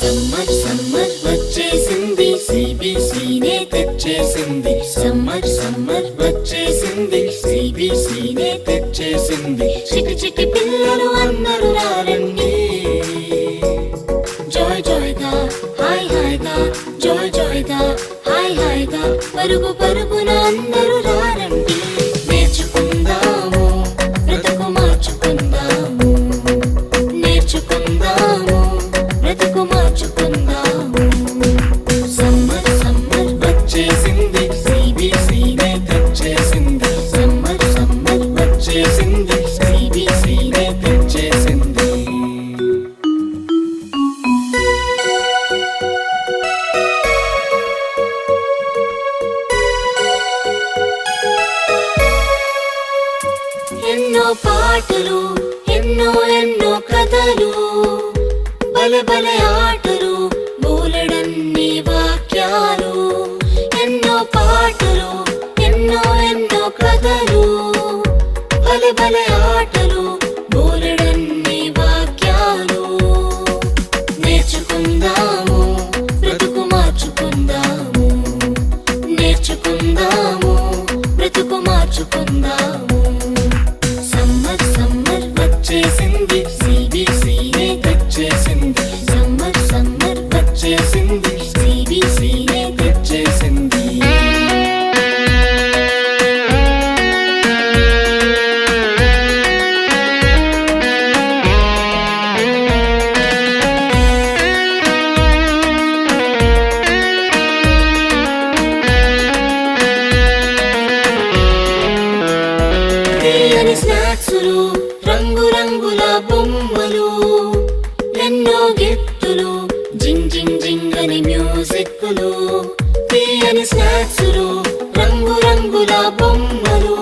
summer summer వచ్చేసింది సిబిసినే తెచ్చేసింది summer summer వచ్చేసింది సిబిసినే తెచ్చేసింది చిటి చిటి పిల్లలు అందరూ రారండి జాయ్ జాయ్ గా హాయ్ హాయ్ గా జాయ్ జాయ్ గా హాయ్ హాయ్ గా పరుగు పరుగున అందరూ రారండి నేర్చుకుందాము బ్రతుకు మార్చుకుందాము నేర్చుకుందాము బ్రతుకు మార్చుకుందాము సమ్మర్ సమ్మర్ వచ్చేసింది సిబిసినే తెచ్చేసింది సమ్మర్ సమ్మర్ వచ్చేసింది సిబిసినే తెచ్చేసింది ఎన్నో పాటలు ఎన్నో ఎన్నో కథలు బలె బలె ఆటలు బోలెడన్ని వాక్యాలు ఎన్నో పాటలు ఎన్నో ఎన్నో కథలు బలె బలె ఆటలు బోలెడన్ని వాక్యాలు నేర్చుకుందాము బ్రతుకు మార్చుకుందాము నేర్చుకుందాము బ్రతుకు మార్చుకుందాము సమ్మర్ సమ్మర్ వచ్చేసింది సిబిసినే తెచ్చేసింది సమ్మర్ సమ్మర్ వచ్చేసింది సిబిసినే తెచ్చేసింది తీయని స్నాక్సులు రంగు రంగుల బొమ్మలు ఎన్నో గిఫ్టులు జింగ్ జింగ్ జింగ్ అని మ్యూజిక్లు తీయని స్నాక్సులు రంగు రంగుల బొమ్మలు